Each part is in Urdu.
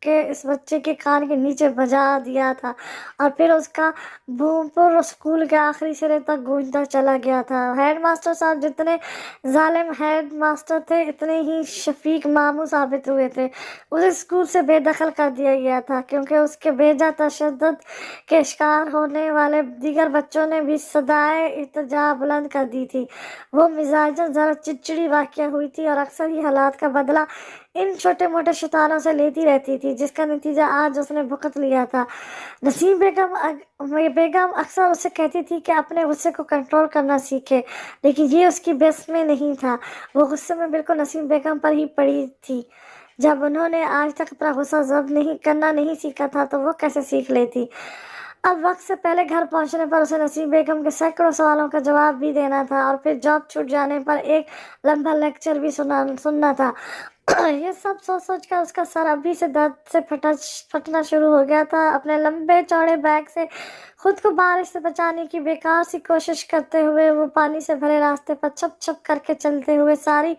کے اس بچے کے کان کے نیچے بجا دیا تھا اور پھر اس کا بوم پر اسکول کے آخری سرے تک گونجتا چلا گیا تھا۔ ہیڈ ماسٹر صاحب جتنے ظالم ہیڈ ماسٹر تھے اتنے ہی شفیق ماموں ثابت ہوئے تھے۔ اسے اسکول سے بے دخل کر دیا گیا تھا کیونکہ اس کے بیجا تشدد کے شکار ہونے والے دیگر بچوں نے بھی صدائے ارتجاع بلند کر دی تھی۔ وہ مزاجاً ذرا چڑچڑی واقع ہوئی تھی اور اکثر ہی حالات کا بدلہ ان چھوٹے موٹے شیطانوں سے لیتی رہتی تھی، جس کا نتیجہ آج اس نے بھگت لیا تھا۔ نسیم بیگم اکثر اسے کہتی تھی کہ اپنے غصے کو کنٹرول کرنا سیکھے، لیکن یہ اس کی بس میں نہیں تھا۔ وہ غصے میں بالکل نسیم بیگم پر ہی پڑی تھی۔ جب انہوں نے آج تک اپنا غصہ ضبط کرنا نہیں سیکھا تھا تو وہ کیسے سیکھ لیتی؟ اب وقت سے پہلے گھر پہنچنے پر اسے نسیم بیگم کے سینکڑوں سوالوں کا جواب بھی دینا تھا اور پھر جاب چھوٹ جانے پر ایک لمبا لیکچر بھی سننا تھا۔ یہ سب سوچ سوچ کر اس کا سر ابھی سے درد سے پھٹنا شروع ہو گیا تھا۔ اپنے لمبے چوڑے بیگ سے خود کو بارش سے بچانے کی بیکار سی کوشش کرتے ہوئے وہ پانی سے بھرے راستے پر چھپ چھپ کر کے چلتے ہوئے ساری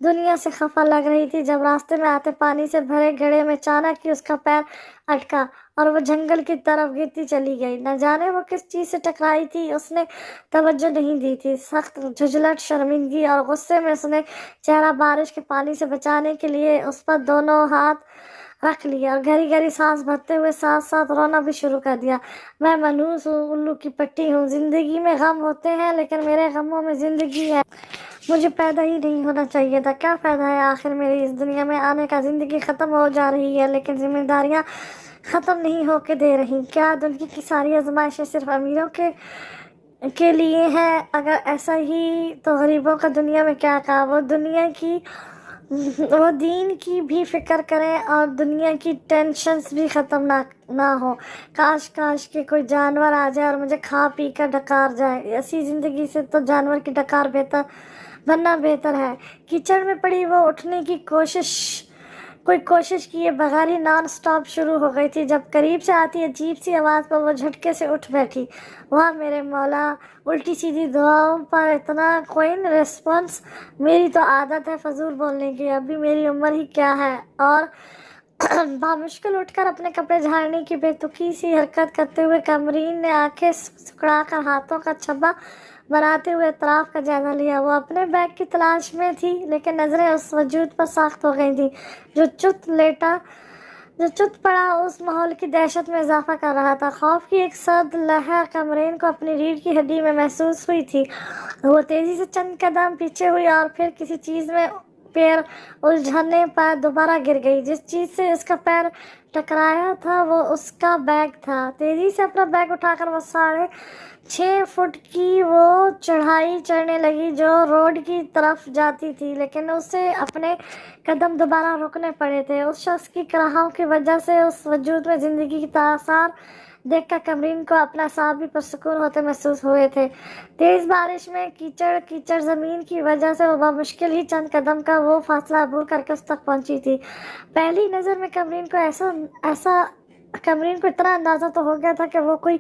دنیا سے خفا لگ رہی تھی، جب راستے میں آتے پانی سے بھرے گڑھے میں اچانک ہی اس کا پیر اٹکا اور وہ جنگل کی طرف گرتی چلی گئی۔ نہ جانے وہ کس چیز سے ٹکرائی تھی، اس نے توجہ نہیں دی تھی۔ سخت جھجھلٹ، شرمندگی اور غصے میں اس نے چہرہ بارش کے پانی سے بچانے کے لیے اس پر دونوں ہاتھ رکھ لیے اور گہری گہری سانس بھرتے ہوئے ساتھ ساتھ رونا بھی شروع کر دیا۔ میں منحوس ہوں، الو کی پٹی ہوں، زندگی میں غم ہوتے ہیں لیکن میرے غموں میں زندگی ہے۔ مجھے پیدا ہی نہیں ہونا چاہیے تھا، کیا فائدہ ہے آخر میری اس دنیا میں آنے کا؟ زندگی ختم ہو جا رہی ہے لیکن ذمہ داریاں ختم نہیں ہو کے دے رہی۔ کیا دنیا کی ساری آزمائشیں صرف امیروں کے لیے ہیں؟ اگر ایسا ہی تو غریبوں کا دنیا میں کیا کام؟ وہ دین کی بھی فکر کریں اور دنیا کی ٹینشنز بھی ختم نہ ہو۔ کاش کہ کوئی جانور آ جائے اور مجھے کھا پی کر ڈکار جائے۔ ایسی زندگی سے تو جانور کی ڈکار بننا بہتر ہے۔ کیچڑ میں پڑی وہ اٹھنے کی کوئی کوشش کیے بغیر ہی نان سٹاپ شروع ہو گئی تھی، جب قریب سے آتی عجیب سی آواز پر وہ جھٹکے سے اٹھ بیٹھی۔ واہ میرے مولا! الٹی سیدھی دعاؤں پر اتنا کوئن ریسپانس! میری تو عادت ہے فضول بولنے کی، ابھی میری عمر ہی کیا ہے؟ اور بامشکل اٹھ کر اپنے کپڑے جھاڑنے کی بے تکی سی حرکت کرتے ہوئے کمرین نے آنکھیں سکڑا کر ہاتھوں کا چھبا بناتے ہوئے اطراف کا جائزہ لیا۔ وہ اپنے بیگ کی تلاش میں تھی لیکن نظریں اس وجود پر ساخت ہو گئی تھیں جو چت پڑا اس ماحول کی دہشت میں اضافہ کر رہا تھا۔ خوف کی ایک سرد لہر کمرین کو اپنی ریڑھ کی ہڈی میں محسوس ہوئی تھی۔ وہ تیزی سے چند قدم پیچھے ہوئی اور پھر کسی چیز میں پیر الجھنے پر دوبارہ گر گئی۔ جس چیز سے اس کا پیر ٹکرایا تھا وہ اس کا بیگ تھا۔ تیزی سے اپنا بیگ اٹھا کر وہ 6.5 فٹ کی وہ چڑھائی چڑھنے لگی جو روڈ کی طرف جاتی تھی، لیکن اسے اپنے قدم دوبارہ روکنے پڑے تھے۔ اس شخص کی کراہوں کی وجہ سے اس وجود میں زندگی کی آثار دیکھ کر کمرین کو اپنا سانس بھی پرسکون ہوتے محسوس ہوئے تھے۔ تیز بارش میں کیچڑ زمین کی وجہ سے وہ بمشکل ہی چند قدم کا وہ فاصلہ عبور کر کے اس تک پہنچی تھی۔ پہلی نظر میں کمرین کو اتنا اندازہ تو ہو گیا تھا کہ وہ کوئی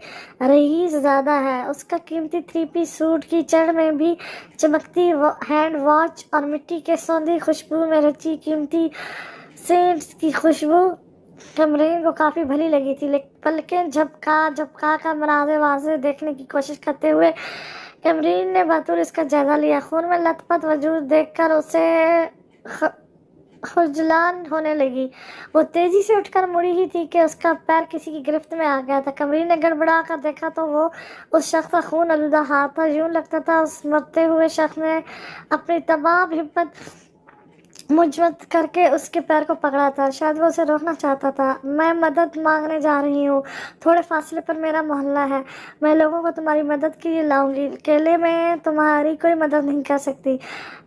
رئیس زادہ ہے۔ اس کا قیمتی 3 پیس سوٹ کیچڑ میں بھی چمکتی ہینڈ واچ اور مٹی کے سوندھی خوشبو میں رچی قیمتی سینٹس کی خوشبو کمرین کو کافی بھلی لگی تھی، لیکن جھپکا کر مناظر واضح دیکھنے کی کوشش کرتے ہوئے کمرین نے بطور اس کا جائزہ لیا۔ خون میں لت پت وجود دیکھ کر اسے خجلان ہونے لگی۔ وہ تیزی سے اٹھ کر مڑی ہی تھی کہ اس کا پیر کسی کی گرفت میں آ گیا تھا۔ کمرین نے گڑبڑا کر دیکھا تو وہ اس شخص کا خون آلودہ ہاتھ تھا۔ یوں لگتا تھا اس مرتے ہوئے شخص نے اپنی تمام ہمت مجمد کر کے اس کے پیر کو پکڑا تھا، شاید وہ اسے روکنا چاہتا تھا۔ میں مدد مانگنے جا رہی ہوں، تھوڑے فاصلے پر میرا محلہ ہے، میں لوگوں کو تمہاری مدد کے لیے لاؤں گی، اکیلے میں تمہاری کوئی مدد نہیں کر سکتی۔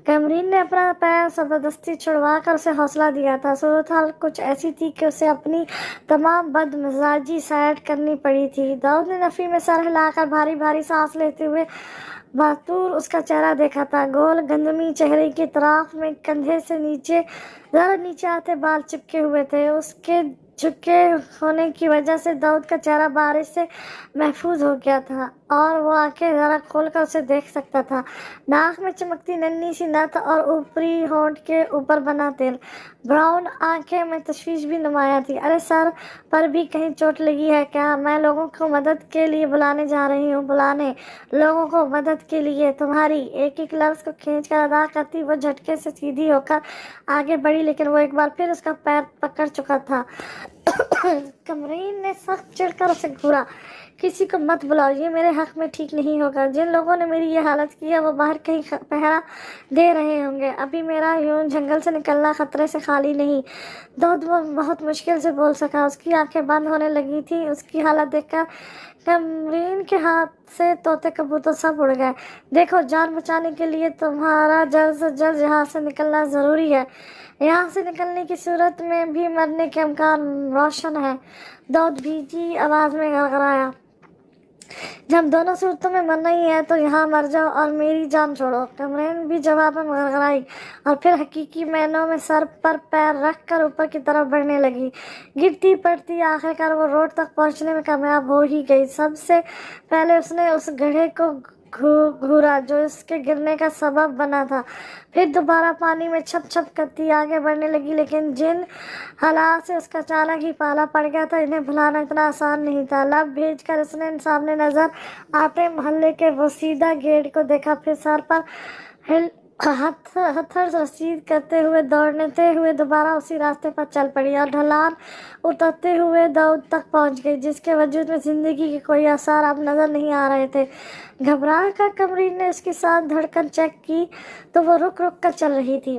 کمرین نے اپنا پیر زبردستی چھڑوا کر اسے حوصلہ دیا تھا۔ صورتحال کچھ ایسی تھی کہ اسے اپنی تمام بد مزاجی سائڈ کرنی پڑی تھی۔ داؤد نے نفی میں سر ہلا کر بھاری بھاری سانس لیتے ہوئے بطور اس کا چہرہ دیکھا تھا۔ گول گندمی چہرے کی اطراف میں کندھے سے ذرا نیچے آتے بال چپکے ہوئے تھے۔ اس کے جھکے ہونے کی وجہ سے داؤد کا چہرہ بارش سے محفوظ ہو گیا تھا۔ اور وہ آنکھیں ذرا کھول کر اسے دیکھ سکتا تھا۔ ناک میں چمکتی ننھی سی نت اور اوپری ہونٹ کے اوپر بنا تیل۔ براؤن آنکھیں میں تشویش بھی نمایاں تھی۔ ارے سر پر بھی کہیں چوٹ لگی ہے کیا؟ میں لوگوں کو مدد کے لیے بلانے جا رہی ہوں، بلانے لوگوں کو مدد کے لیے۔ تمہاری ایک ایک لفظ کو کھینچ کر ادا کرتی وہ جھٹکے سے سیدھی ہو کر آگے بڑھی، لیکن وہ ایک بار پھر اس کا پیر پکڑ چکا تھا۔ کمرین نے سخت چڑھ کر اسے گھورا۔ کسی کو مت بلاؤ، یہ میرے حق میں ٹھیک نہیں ہوگا۔ جن لوگوں نے میری یہ حالت کی ہے وہ باہر کہیں پہرا دے رہے ہوں گے۔ ابھی میرا یوں جنگل سے نکلنا خطرے سے خالی نہیں۔ دودھ بہت مشکل سے بول سکا، اس کی آنکھیں بند ہونے لگی تھیں۔ اس کی حالت دیکھ کر کمرین کے ہاتھ سے طوطے کبوتر سب اڑ گئے۔ دیکھو، جان بچانے کے لیے تمہارا جلد سے جلد یہاں سے نکلنا ضروری ہے۔ یہاں سے نکلنے کی صورت میں بھی مرنے کے امکان روشن ہے، دودھ بھیجی آواز میں گڑگڑایا۔ جب دونوں صورتوں میں مرنا ہی ہے تو یہاں مر جاؤ اور میری جان چھوڑو۔ کمرین بھی جواب میں گڑگڑائی اور پھر حقیقی معنوں میں سر پر پیر رکھ کر اوپر کی طرف بڑھنے لگی۔ گرتی پڑتی آخرکار وہ روڈ تک پہنچنے میں کامیاب ہو ہی گئی۔ سب سے پہلے اس نے اس گڑھے کو گھورا جو اس کے گرنے کا سبب بنا تھا، پھر دوبارہ پانی میں چھپ چھپ کرتی آگے بڑھنے لگی، لیکن جن حالات سے اس کا اچانک ہی پالا پڑ گیا تھا انہیں بھلانا اتنا آسان نہیں تھا۔ لب بھیج کر اس نے سامنے نظر آتے محلے کے بوسیدہ گیٹ کو دیکھا، پھر سر پر ہتھڑ رسید کرتے ہوئے دوڑتے ہوئے دوبارہ اسی راستے پر چل پڑی اور ڈھلان اترتے ہوئے دودھ تک پہنچ گئی، جس کے وجود میں زندگی کے کوئی آثار اب نظر نہیں آ رہے تھے۔ گھبرا کر کمرین نے اس کی سانس دھڑکن چیک کی تو وہ رک رک کر چل رہی تھی۔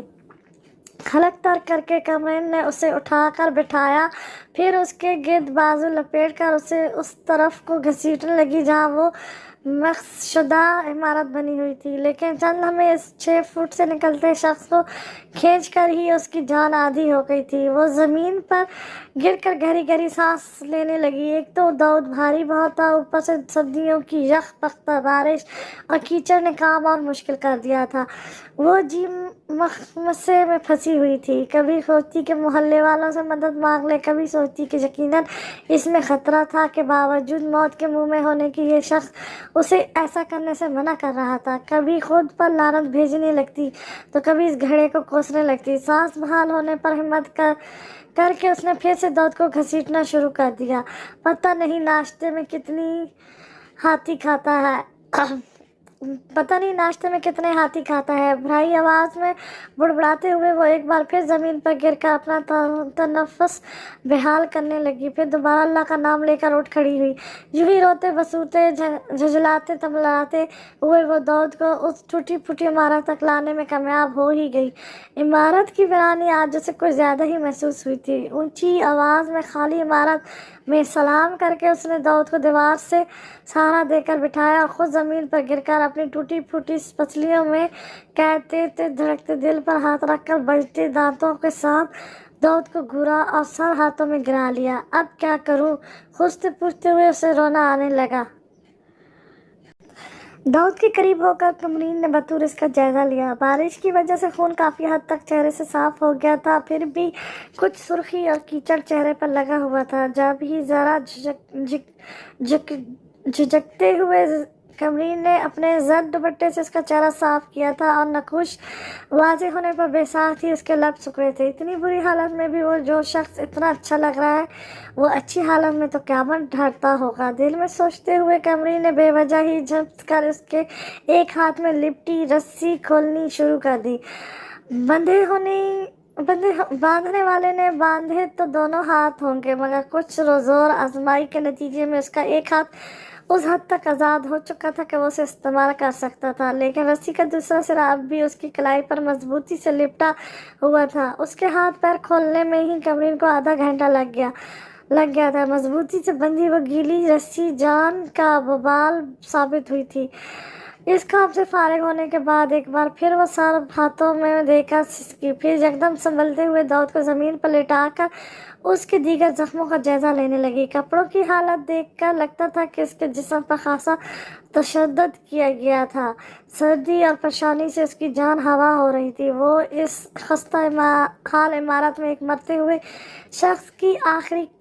خلق تر کر کے کمرین نے اسے اٹھا کر بٹھایا، پھر اس کے گرد بازو لپیٹ کر اسے اس طرف کو گھسیٹنے لگی جہاں وہ مخص شدہ عمارت بنی ہوئی تھی، لیکن چند لمحے اس 6 فٹ سے نکلتے شخص کو کھینچ کر ہی اس کی جان آدھی ہو گئی تھی۔ وہ زمین پر گر کر گہری گہری سانس لینے لگی۔ ایک تو دودھ بھاری بہت تھا، اوپر سے سردیوں کی یخ پختہ بارش اور کیچڑ نے کام اور مشکل کر دیا تھا۔ وہ جی مخمصے میں پھنسی ہوئی تھی، کبھی سوچتی کہ محلے والوں سے مدد مانگ لے، کبھی سوچتی کہ یقیناً اس میں خطرہ تھا کہ باوجود موت کے منہ میں ہونے کی یہ شخص اسے ایسا کرنے سے منع کر رہا تھا، کبھی خود پر لعنت بھیجنے لگتی تو کبھی اس گھڑے کو کوسنے لگتی۔ سانس بحال ہونے پر ہمت کر کے اس نے پھر سے دودھ کو گھسیٹنا شروع کر دیا۔ پتہ نہیں ناشتے میں کتنے ہاتھی کتنے ہاتھی کھاتا ہے۔ بھرائی آواز میں بڑبڑاتے ہوئے وہ ایک بار پھر زمین پر گر کر اپنا تنفس بحال کرنے لگی، پھر دوبارہ اللہ کا نام لے کر اٹھ کھڑی ہوئی۔ یوں ہی روتے بسوتے جھنجھلاتے تنبلاتے ہوئے وہ دودھ کو اس ٹوٹی پھوٹی عمارت تک لانے میں کامیاب ہو ہی گئی۔ عمارت کی ویرانی آج اسے کچھ زیادہ ہی محسوس ہوئی تھی۔ اونچی آواز میں خالی عمارت میں سلام کر کے اس نے دودھ کو دیوار سے سہارا دے کر بٹھایا اور خود زمین پر گر کر اپنی ٹوٹی پھوٹی پسلیوں میں قید تیز دھڑکتے دل پر ہاتھ رکھ کر بجتے دانتوں کے ساتھ دودھ کو گھورا اور سر ہاتھوں میں گرا لیا۔ اب کیا کروں؟ خوشتے پوچھتے ہوئے اسے رونا آنے لگا۔ دودھ کے قریب ہو کر کمرین نے بطور اس کا جائزہ لیا۔ بارش کی وجہ سے خون کافی حد تک چہرے سے صاف ہو گیا تھا، پھر بھی کچھ سرخی اور کیچڑ چہرے پر لگا ہوا تھا۔ جب ہی ذرا جھجکتے ہوئے کمرین نے اپنے زرد دوپٹے سے اس کا چہرہ صاف کیا تھا اور نقوش واضح ہونے پر بے ساختہ ہی اس کے لب سکڑے تھے۔ اتنی بری حالت میں بھی وہ جو شخص اتنا اچھا لگ رہا ہے وہ اچھی حالت میں تو قیامت ڈھاڑتا ہوگا، دل میں سوچتے ہوئے کمرین نے بے وجہ ہی جھپٹ کر اس کے ایک ہاتھ میں لپٹی رسی کھولنی شروع کر دی۔ باندھنے والے نے باندھے تو دونوں ہاتھ ہوں گے، مگر کچھ زور آزمائی کے نتیجے میں اس کا ایک ہاتھ اس حد تک آزاد ہو چکا تھا کہ وہ اسے استعمال کر سکتا تھا، لیکن رسی کا دوسرا سرا اب بھی اس کی کلائی پر مضبوطی سے لپٹا ہوا تھا۔ اس کے ہاتھ پیر کھولنے میں ہی کمرین کو آدھا گھنٹہ لگ گیا تھا۔ مضبوطی سے بندھی وہ گیلی رسی جان کا وبال ثابت ہوئی تھی۔ اس کام سے فارغ ہونے کے بعد ایک بار پھر وہ سر ہاتھوں میں دے کر سسکی، پھر یکدم سنبھلتے ہوئے دودھ کو زمین پر لٹا کر اس کے دیگر زخموں کا جائزہ لینے لگی۔ کپڑوں کی حالت دیکھ کر لگتا تھا کہ اس کے جسم پر خاصا تشدد کیا گیا تھا۔ سردی اور پریشانی سے اس کی جان ہوا ہو رہی تھی۔ وہ اس خستہ حال عمارت میں ایک مرتے ہوئے شخص کی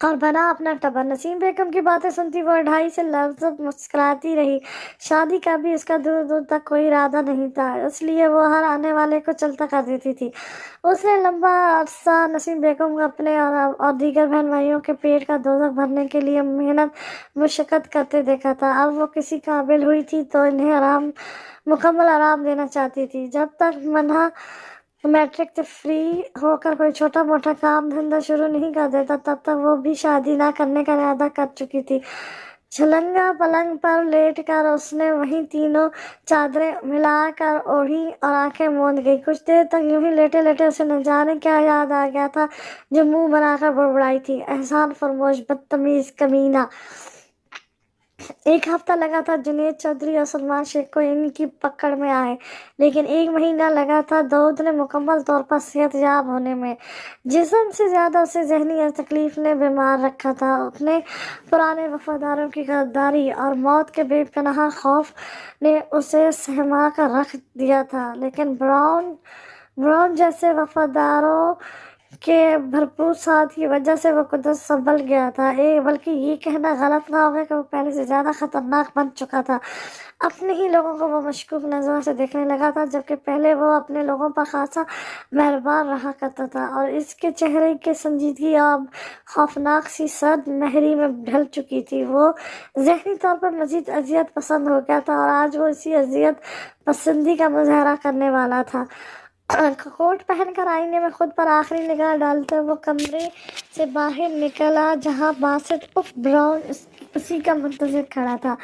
اور بنا اپنا ٹبر۔ نسیم بیگم کی باتیں سنتی وہ 2.5 سے لفظ مسکراتی رہی۔ شادی کا بھی اس کا دور دور تک کوئی ارادہ نہیں تھا، اس لیے وہ ہر آنے والے کو چلتا کر دیتی تھی۔ اس نے لمبا عرصہ نسیم بیگم کو اپنے اور دیگر بہن بھائیوں کے پیٹ کا دوزخ بھرنے کے لیے محنت مشقت کرتے دیکھا تھا۔ اب وہ کسی قابل ہوئی تھی تو انہیں مکمل آرام دینا چاہتی تھی۔ جب تک منہا میٹرک سے فری ہو کر کوئی چھوٹا موٹا کام دھندا شروع نہیں کر دیتا، تب تک وہ بھی شادی نہ کرنے کا ارادہ کر چکی تھی۔ چھلنگا پلنگ پر لیٹ کر اس نے وہیں تینوں چادریں ملا کر اوڑھی اور آنکھیں موند گئی۔ کچھ دیر تک یوں ہی لیٹے لیٹے اسے نہ جانے کیا یاد آ گیا تھا جو منہ بنا کر بڑبڑائی تھی: احسان فراموش، بدتمیز، کمینہ۔ ایک ہفتہ لگا تھا جنید چودھری اور سلمان شیخ کو ان کی پکڑ میں آئے، لیکن 1 مہینہ لگا تھا داؤد نے مکمل طور پر صحت یاب ہونے میں۔ جسم سے زیادہ اسے ذہنی تکلیف نے بیمار رکھا تھا۔ اپنے پرانے وفاداروں کی غداری اور موت کے بے پناہ خوف نے اسے سہما کر رکھ دیا تھا، لیکن براؤن جیسے وفاداروں کے بھرپور ساتھ کی وجہ سے وہ قدرت سنبھل گیا تھا، بلکہ یہ کہنا غلط نہ ہوگا کہ وہ پہلے سے زیادہ خطرناک بن چکا تھا۔ اپنے ہی لوگوں کو وہ مشکوک نظروں سے دیکھنے لگا تھا، جبکہ پہلے وہ اپنے لوگوں پر خاصا مہربان رہا کرتا تھا، اور اس کے چہرے کی سنجیدگی اب خوفناک سی سرد مہری میں ڈھل چکی تھی۔ وہ ذہنی طور پر مزید اذیت پسند ہو گیا تھا، اور آج وہ اسی اذیت پسندی کا مظاہرہ کرنے والا تھا۔ کوٹ پہن کر آئینے میں خود پر آخری نگاہ ڈالتے وہ کمرے سے باہر نکلا، جہاں باسط اف براؤن اسی کا منتظر کھڑا تھا۔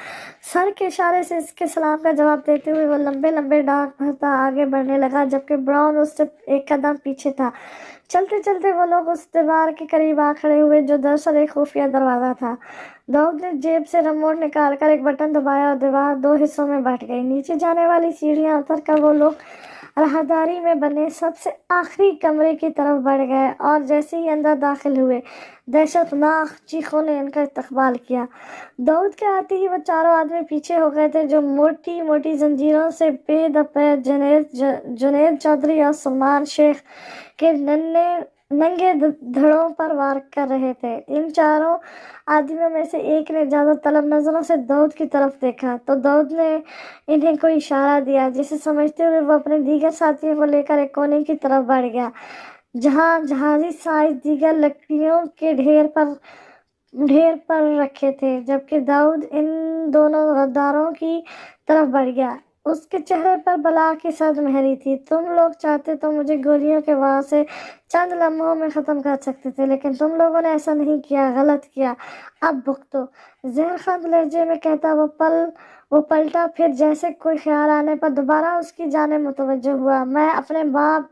سر کے اشارے سے اس کے سلام کا جواب دیتے ہوئے وہ لمبے لمبے ڈاک بھرتا آگے بڑھنے لگا، جبکہ براؤن اس سے 1 قدم پیچھے تھا۔ چلتے چلتے وہ لوگ اس دیوار کے قریب آ کھڑے ہوئے جو دراصل ایک خفیہ دروازہ تھا۔ داؤد نے جیب سے ریموٹ نکال کر ایک بٹن دبایا اور دیوار 2 حصوں میں بٹ گئی۔ نیچے جانے والی سیڑھیاں اتر کر وہ لوگ راہداری میں بنے سب سے آخری کمرے کی طرف بڑھ گئے، اور جیسے ہی اندر داخل ہوئے، دہشتناک چیخوں نے ان کا استقبال کیا۔ داؤد کے آتے ہی وہ چاروں آدمی پیچھے ہو گئے تھے، جو موٹی موٹی زنجیروں سے بے دپے جنید چودھری اور سلمان شیخ کے ننگے دھڑوں پر وار کر رہے تھے۔ ان چاروں آدمیوں میں سے ایک نے اجازت طلب نظروں سے داؤد کی طرف دیکھا تو داؤد نے انہیں کوئی اشارہ دیا، جسے سمجھتے ہوئے وہ اپنے دیگر ساتھیوں کو لے کر ایک کونے کی طرف بڑھ گیا، جہاں جہازی سائز دیگر لکڑیوں کے ڈھیر پر رکھے تھے، جبکہ داؤد ان دونوں غداروں کی طرف بڑھ گیا۔ اس کے چہرے پر بلا کی سرد مہری تھی۔ تم لوگ چاہتے تو مجھے گولیوں کے وار سے چند لمحوں میں ختم کر سکتے تھے، لیکن تم لوگوں نے ایسا نہیں کیا، غلط کیا، اب بھگتو۔ زہرخند لہجے میں کہتا وہ پلٹا، پھر جیسے کوئی خیال آنے پر دوبارہ اس کی جانب متوجہ ہوا۔ میں اپنے باپ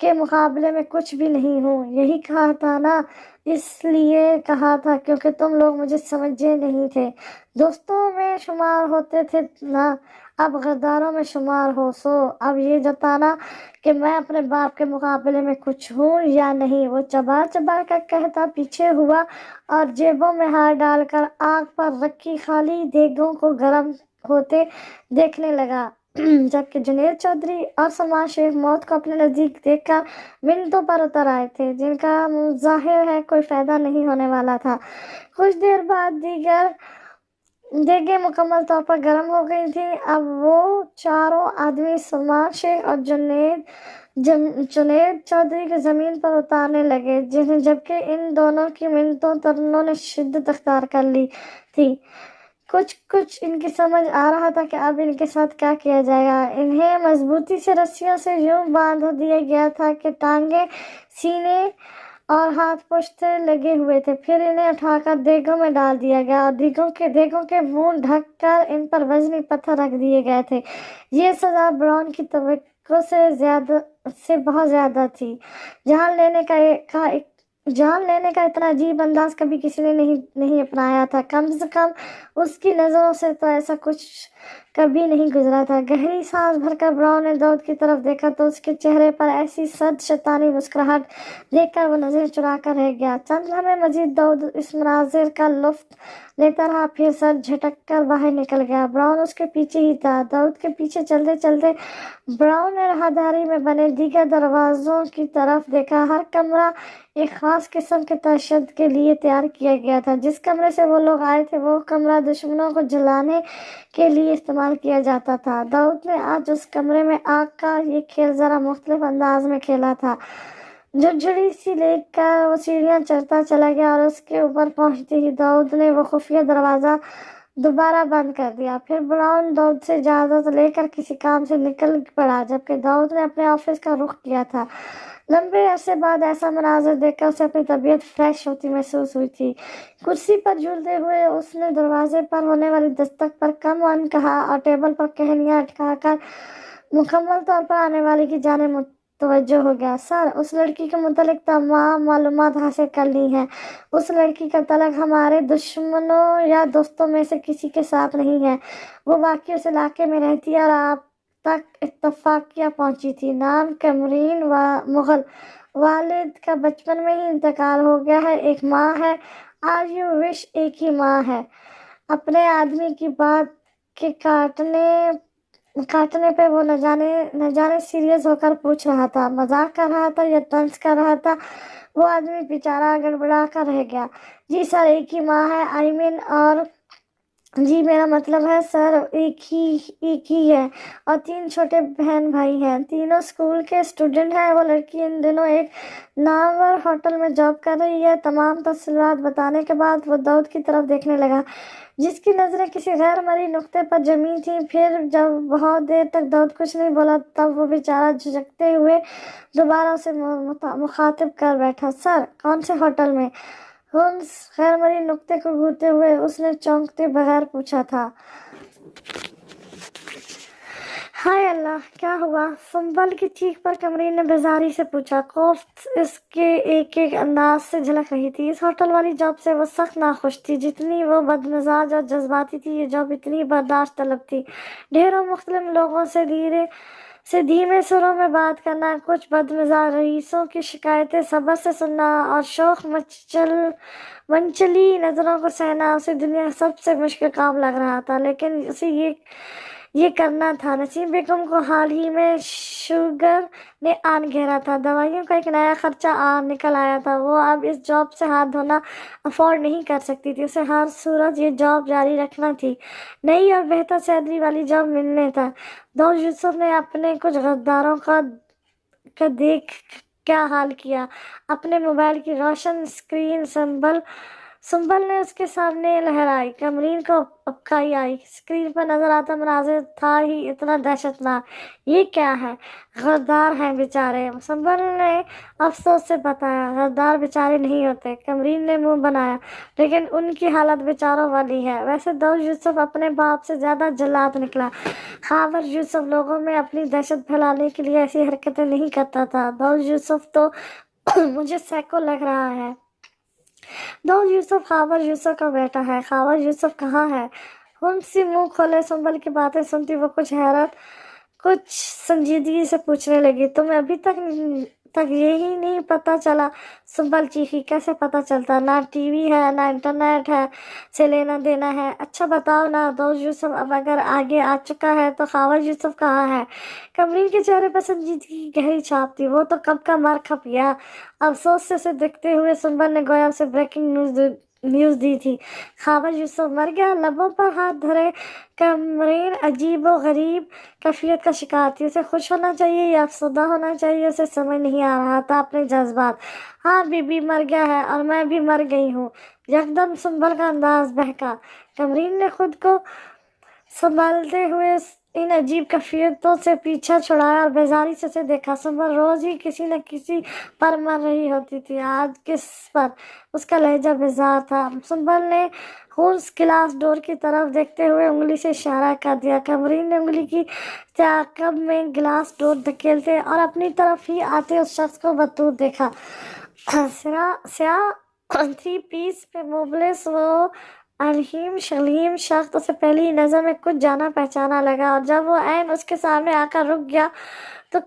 کے مقابلے میں کچھ بھی نہیں ہوں، یہی کہا تھا نا؟ اس لیے کہا تھا کیونکہ تم لوگ مجھے سمجھے نہیں تھے، دوستوں میں شمار ہوتے تھے نا، اب غداروں میں شمار ہو۔ سو اب یہ جتانا کہ میں اپنے باپ کے مقابلے میں کچھ ہوں یا نہیں۔ وہ چبا چبا کر کہتا پیچھے ہوا اور جیبوں میں ہاتھ ڈال کر آگ پر رکھی خالی دیگوں کو گرم ہوتے دیکھنے لگا، جبکہ جنید چودھری اور سلمان شیخ موت کو اپنے نزدیک دیکھ کر منتوں پر اتر آئے تھے، جن کا ظاہر ہے کوئی فائدہ نہیں ہونے والا تھا۔ کچھ دیر بعد دیگیں مکمل طور پر گرم ہو گئی تھیں۔ اب وہ چاروں آدمی سلمان شیخ اور جنید چودھری کو زمین پر اتارنے لگے، جبکہ ان دونوں کی منتوں ترنوں نے شدت اختیار کر لی تھی۔ کچھ ان کی سمجھ آ رہا تھا کہ اب ان کے ساتھ کیا کیا جائے گا۔ انہیں مضبوطی سے رسیوں سے یوں باندھ دیا گیا تھا کہ ٹانگیں سینے اور ہاتھ پشت لگے ہوئے تھے، پھر انہیں اٹھا کر دیگوں میں ڈال دیا گیا اور دیگوں کے منہ ڈھک کر ان پر وزنی پتھر رکھ دیے گئے تھے۔ یہ سزا براؤن کی توقع سے بہت زیادہ تھی۔ جان لینے کا اتنا عجیب انداز کبھی کسی نے نہیں اپنایا تھا، کم سے کم اس کی نظروں سے تو ایسا کچھ کبھی نہیں گزرا تھا۔ گہری سانس بھر کر براؤن نے داؤد کی طرف دیکھا تو اس کے چہرے پر ایسی سرد شیطانی مسکراہٹ دیکھ کر وہ نظر چرا کر رہ گیا۔ چند لمحے مزید داؤد اس مناظر کا لطف لیتا رہا، پھر سر جھٹک کر باہر نکل گیا۔ براؤن اس کے پیچھے ہی تھا۔ داؤد کے پیچھے چلتے چلتے براؤن نے راہداری میں بنے دیگر دروازوں کی طرف دیکھا۔ ہر کمرہ ایک خاص قسم کے تشدد کے لیے تیار کیا گیا تھا۔ جس کمرے سے وہ لوگ آئے تھے وہ کمرہ دشمنوں کو جلانے کے لیے استعمال کیا جاتا تھا۔ داؤد نے آج اس کمرے میں آگ کا یہ کھیل ذرا مختلف انداز میں کھیلا تھا۔ جھڑی سی لے کر وہ سیڑھیاں چڑھتا چلا گیا اور اس کے اوپر پہنچتے ہی داؤد نے وہ خفیہ دروازہ دوبارہ بند کر دیا۔ پھر براؤن داؤد سے اجازت لے کر کسی کام سے نکل پڑا، جبکہ داؤد نے اپنے آفس کا رخ کیا تھا۔ لمبے عرصے بعد ایسا مناظر دیکھ کر اسے اپنی طبیعت فریش ہوتی محسوس ہوئی تھی۔ کرسی پر جھولتے ہوئے اس نے دروازے پر ہونے والی دستک پر کم ان کہا اور ٹیبل پر کہنیاں اٹکا کر مکمل طور پر آنے والی کی جانب متوجہ ہو گیا۔ سر، اس لڑکی کے متعلق تمام معلومات حاصل کر لی ہیں۔ اس لڑکی کا تعلق ہمارے دشمنوں یا دوستوں میں سے کسی کے ساتھ نہیں ہے۔ وہ واقعی اس علاقے میں رہتی ہے اور آپ تک اتفاقیہ پہنچی تھی۔ نام کیمرین مغل۔ والد کا بچپن میں ہی انتقال ہو گیا ہے۔ ایک ماں ہے، آج یو وش ایک ہی ماں ہے۔ اپنے آدمی کی بات کے کاٹنے پہ وہ نہ جانے سیریس ہو کر پوچھ رہا تھا، مذاق کر رہا تھا یا طنز کر رہا تھا۔ وہ آدمی بیچارہ گڑبڑا کر رہ گیا۔ جی سر، ایک ہی ماں ہے، اور جی میرا مطلب ہے سر ایک ہی ہے، اور 3 چھوٹے بہن بھائی ہیں، تینوں اسکول کے اسٹوڈنٹ ہیں۔ وہ لڑکی ان دنوں ایک نامور ہوٹل میں جاب کر رہی ہے۔ تمام تفصیلات بتانے کے بعد وہ داؤد کی طرف دیکھنے لگا، جس کی نظریں کسی غیر مرئی نقطے پر جمی تھیں۔ پھر جب بہت دیر تک داؤد کچھ نہیں بولا تب وہ بیچارہ جھجکتے ہوئے دوبارہ اسے مخاطب کر بیٹھا۔ سر، کون سے ہوٹل میں؟ اس غیر مرئی نقطے کو گھورتے ہوئے اس نے چونکتے بغیر پوچھا تھا۔ ہائے اللہ، کیا ہوا؟ سنبل کی چیخ پر کمرین نے بیزاری سے پوچھا۔ خوف اس کے ایک ایک انداز سے جھلک رہی تھی۔ اس ہوٹل والی جاب سے وہ سخت ناخوش تھی۔ جتنی وہ بدمزاج اور جذباتی تھی، یہ جاب اتنی برداشت طلب تھی۔ ڈھیروں مختلف لوگوں سے دھیمے سروں میں بات کرنا، کچھ بدمزاج رئیسوں کی شکایتیں صبر سے سننا اور شوخ منچلی نظروں کو سہنا اسے دنیا کا سب سے مشکل کام لگ رہا تھا، لیکن اسے یہ کرنا تھا۔ نسیم بیگم کو حال ہی میں شوگر نے آن گھیرا تھا، دوائیوں کا ایک نیا خرچہ نکل آیا تھا۔ وہ اب اس جاب سے ہاتھ دھونا افورڈ نہیں کر سکتی تھی، اسے ہر صورت یہ جاب جاری رکھنا تھی۔ نئی اور بہتر سیلری والی جاب ملنے تک۔ داؤد یوسف نے اپنے کچھ غداروں کا دیکھ کیا حال کیا۔ اپنے موبائل کی روشن اسکرین سنبل نے اس کے سامنے لہرائی۔ کمرین کو ابکائی آئی۔ اسکرین پر نظر آتا مناظر تھا ہی اتنا دہشتناک۔ یہ کیا ہے؟ غدار ہیں بیچارے، سنبل نے افسوس سے بتایا۔ غدار بیچارے نہیں ہوتے، کمرین نے منہ بنایا، لیکن ان کی حالت بیچاروں والی ہے۔ ویسے داؤد یوسف اپنے باپ سے زیادہ جلاد نکلا۔ خاور یوسف لوگوں میں اپنی دہشت پھیلانے کے لیے ایسی حرکتیں نہیں کرتا تھا۔ داؤد یوسف تو مجھے سائیکو لگ رہا ہے۔ داؤد یوسف خاور یوسف کا بیٹا ہے۔ خاور یوسف کہاں ہے؟ ہنسی منہ کھولے سنبل کی باتیں سنتی وہ کچھ حیرت کچھ سنجیدگی سے پوچھنے لگی، تمہیں ابھی تک یہی نہیں پتا چلا؟ سنبل چیخی، کیسے پتا چلتا؟ نہ ٹی وی ہے نہ انٹرنیٹ ہے سے لینا دینا ہے۔ اچھا بتاؤ نا داؤد یوسف، اب اگر آگے آ چکا ہے تو خاور یوسف کہاں ہے؟ کمرین کے چہرے پر سنجیدگی کی گہری چھاپ تھی۔ وہ تو کب کا مر کھپ گیا۔ افسوس سے اسے دیکھتے ہوئے سنبل نے گویا اسے بریکنگ نیوز دی تھی۔ خاور یوسف مر گیا؟ لبوں پر ہاتھ دھرے کمرین عجیب و غریب کیفیت کا شکار تھی۔ اسے خوش ہونا چاہیے یا افسردہ ہونا چاہیے، اسے سمجھ نہیں آ رہا تھا اپنے جذبات۔ ہاں، بی بی مر گیا ہے اور میں بھی مر گئی ہوں۔ یکدم سنبل کا انداز بہکا۔ کمرین نے خود کو سنبھالتے ہوئے ان عجیب کیفیتوں سے پیچھا چھڑایا اور بیزاری سے اسے دیکھا۔ سنبل روز ہی کسی نہ کسی پر مر رہی ہوتی تھی، آج کس پر؟ اس کا لہجہ بیزار تھا۔ سنبل نے ہونس گلاس ڈور کی طرف دیکھتے ہوئے انگلی سے اشارہ کر دیا۔ کمرین نے انگلی کی تعقیب میں گلاس ڈور دھکیلتے اور اپنی طرف ہی آتے اس شخص کو بطور دیکھا۔ سیاہ 3 پیس پہ مبلس وہ علیم شلیم شخص اسے پہلی نظر میں کچھ جانا پہچانا لگا، اور جب وہ عین اس کے سامنے آ کر رک گیا تو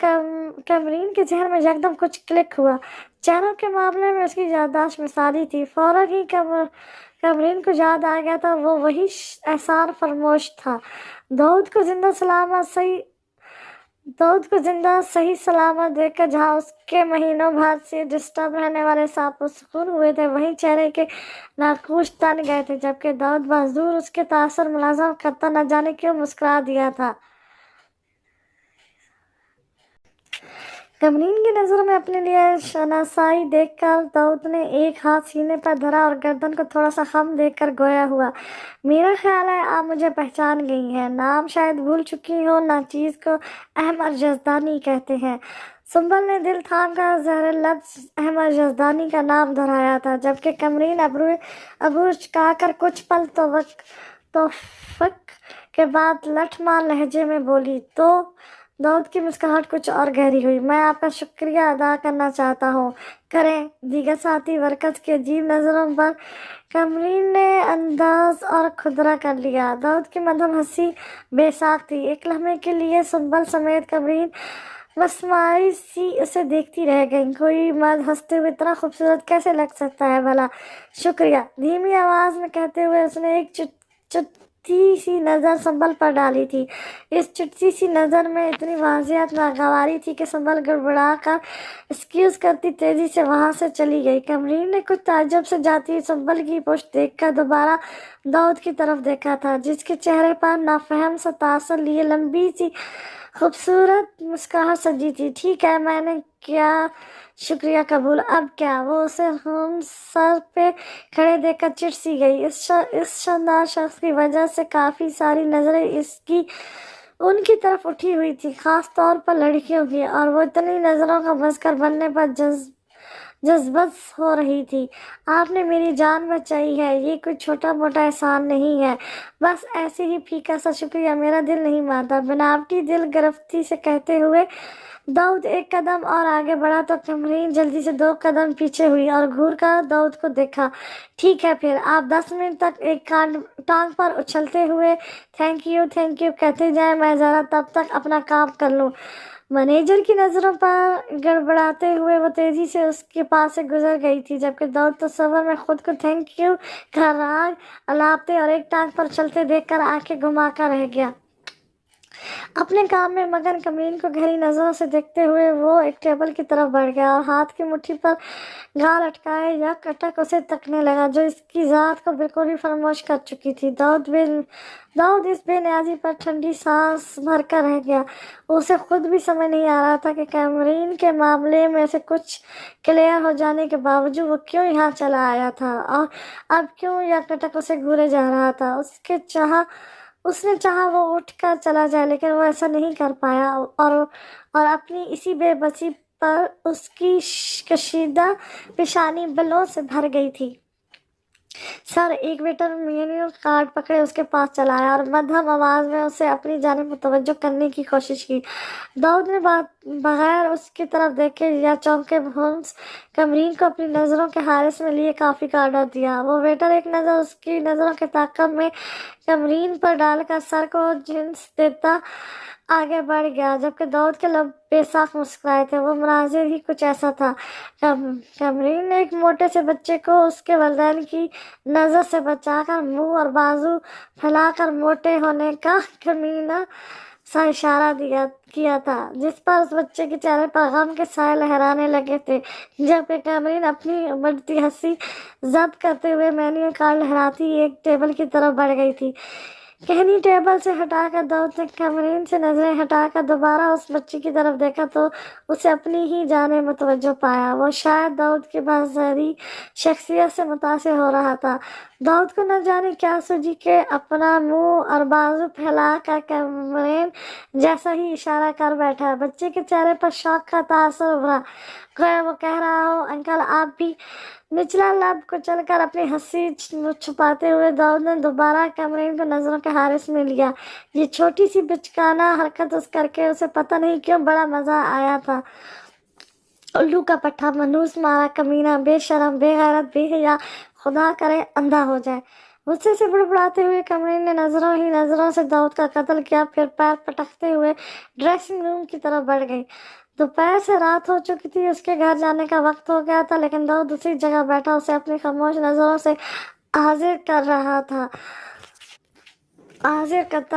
کمرین کے ذہن میں یکدم کچھ کلک ہوا۔ چہروں کے معاملے میں اس کی یادداشت مثالی تھی۔ فوراً ہی کمرین کو یاد آ گیا تھا، وہ وہی احسان فرموش تھا۔ داؤد کو زندہ صحیح سلامت دیکھ کر جہاں اس کے مہینوں بعد سے ڈسٹرب رہنے والے سانپ پرسکون ہوئے تھے، وہیں چہرے کے ناقوش تن گئے تھے، جبکہ داؤد بازدور اس کے تاثر ملازم کرتا نہ جانے کیوں مسکرا دیا تھا۔ کمرین کی نظروں میں اپنے لیے شناسائی دیکھ کر داؤد نے ایک ہاتھ سینے پر دھرا اور گردن کو تھوڑا سا خم دے کر گویا ہوا، میرا خیال ہے آپ مجھے پہچان گئی ہیں، نام شاید بھول چکی ہو، ناچیز کو احمد یزدانی کہتے ہیں۔ سنبل نے دل تھام کر زہر لفظ احمد یزدانی کا نام دہرایا تھا، جبکہ کمرین ابرو چکا کر کچھ پل توفق کے بعد لٹھ مار لہجے میں بولی تو داؤد کی مسکراہٹ کچھ اور گہری ہوئی۔ میں آپ کا شکریہ ادا کرنا چاہتا ہوں۔ کریں۔ دیگر ساتھی مرکز کی عجیب نظروں پر کمرین نے انداز اور خدرہ کر لیا۔ داؤد کی مدھم ہنسی بے ساکھ تھی۔ ایک لمحے کے لیے سنبل سمیت کمرین مسماری سی اسے دیکھتی رہ گئی۔ کوئی مرد ہنستے ہوئے اتنا خوبصورت کیسے لگ سکتا ہے بھلا؟ شکریہ، دھیمی آواز میں کہتے ہوئے اس نے ایک چٹتی سی نظر سنبل پر ڈالی تھی۔ اس چٹتی سی نظر میں اتنی واضح ناگواری تھی کہ سنبل گڑبڑا کر ایکسکیوز کرتی تیزی سے وہاں سے چلی گئی۔ کمرین نے کچھ تعجب سے جاتی ہوئی سنبل کی پشت دیکھ کر دوبارہ داؤد کی طرف دیکھا تھا، جس کے چہرے پر نافہم سا تاثر لیے لمبی سی خوبصورت مسکراہٹ سجی تھی۔ ٹھیک ہے، میں نے کیا شکریہ قبول، اب کیا؟ وہ اسے ہم سر پہ کھڑے دیکھ کر چڑ سی گئی۔ اس شاندار شخص کی وجہ سے کافی ساری نظریں ان کی طرف اٹھی ہوئی تھی، خاص طور پر لڑکیوں کی، اور وہ اتنی نظروں کا بزگر بننے پر جذبس ہو رہی تھی۔ آپ نے میری جان بچائی ہے، یہ کوئی چھوٹا موٹا احسان نہیں ہے، بس ایسے ہی پھیکا سا شکریہ، میرا دل نہیں مانتا، بناوٹی دل گرفتی سے کہتے ہوئے داؤد ایک قدم اور آگے بڑھا تو کمرین جلدی سے 2 قدم پیچھے ہوئی اور گھور کر داؤد کو دیکھا۔ ٹھیک ہے پھر، آپ 10 منٹ تک ایک ٹانگ پر اچھلتے ہوئے تھینک یو کہتے جائیں، میں ذرا تب تک اپنا کام کر لوں۔ مینیجر کی نظروں پر گڑبڑاتے ہوئے وہ تیزی سے اس کے پاس سے گزر گئی تھی، جبکہ داؤد تصور میں خود کو تھینک یو کا راگ الاپتے اور ایک ٹانگ پر چلتے دیکھ کر آنکھیں گھما کر رہ گیا۔ اپنے کام میں مگن کمرین کو گہری نظروں سے دیکھتے ہوئے وہ ایک ٹیبل کی طرف بڑھ گیا اور ہاتھ کی مٹھی پر گال اٹکائے یک اٹک اسے تکنے لگا، جو اس کی ذات کو بالکل ہی فراموش کر چکی تھی۔ داؤد اس بے نیازی پر ٹھنڈی سانس بھر کر رہ گیا۔ اسے خود بھی سمجھ نہیں آ رہا تھا کہ کمرین کے معاملے میں سے کچھ کلیئر ہو جانے کے باوجود وہ کیوں یہاں چلا آیا تھا اور اب کیوں یک اٹک اسے گھورے جا رہا تھا۔ اس نے چاہا وہ اٹھ کر چلا جائے، لیکن وہ ایسا نہیں کر پایا اور اپنی اسی بے بسی پر اس کی کشیدہ پیشانی بلوں سے بھر گئی تھی۔ سر، ایک ویٹر مینیو کارڈ پکڑے اس کے پاس چلا آیا اور مدھم آواز میں اسے اپنی جانب متوجہ کرنے کی کوشش کی۔ داؤد نے بغیر اس کی طرف دیکھے یا چونکے بھونس کمرین کو اپنی نظروں کے حارس میں لیے کافی کا آرڈر دیا۔ وہ ویٹر ایک نظر اس کی نظروں کے تعاقب میں کمرین پر ڈال کر سر کو جنس دیتا آگے بڑھ گیا، جبکہ داؤد کے لب بے ساکھ مسکرائے تھے۔ وہ مناظر ہی کچھ ایسا تھا۔ کمرین نے ایک موٹے سے بچے کو اس کے والدین کی نظر سے بچا کر منہ اور بازو پھیلا کر موٹے ہونے کا کمینہ سا اشارہ کیا تھا، جس پر اس بچے کے چہرے پر غم کے سائے لہرانے لگے تھے، جبکہ کمرین اپنی بڑھتی ہنسی ضبط کرتے ہوئے مینیو کارڈ لہراتی ایک ٹیبل کی طرف بڑھ گئی تھی۔ کہنی ٹیبل سے ہٹا کر داؤد نے کمرین سے نظریں ہٹا کر دوبارہ اس بچے کی طرف دیکھا تو اسے اپنی ہی جانب متوجہ پایا۔ وہ شاید داؤد کی بظاہری شخصیت سے متاثر ہو رہا تھا۔ داؤد کو نہ جانے کیا سوجی کہ اپنا منہ اور بازو پھیلا کر کمرین جیسا ہی اشارہ کر بیٹھا۔ بچے کے چہرے پر شوق کا تاثر ابھرا، گویا وہ کہہ رہا ہو، انکل آپ بھی۔ نچلا لب کچل کر اپنی ہنسی چھپاتے ہوئے داؤد نے دوبارہ کمرین کو نظروں کے حارس میں لیا۔ یہ چھوٹی سی بچکانہ حرکت اس کر کے اسے پتہ نہیں کیوں بڑا مزہ آیا تھا۔ الو کا پٹھا، منحوس مارا کمینہ، بے شرم، بے غیرت، بے حیا، خدا کرے اندھا ہو جائے۔ غصے سے بڑبڑاتے ہوئے کمرین نے نظروں ہی نظروں سے داؤد کا قتل کیا، پھر پیر پٹکتے ہوئے ڈریسنگ روم کی طرف بڑھ گئی۔ دوپہر سے رات ہو چکی تھی، اس کے گھر جانے کا وقت ہو گیا تھا، لیکن داؤد اسی جگہ بیٹھا اسے اپنی خاموش نظروں سے حاضر کرتا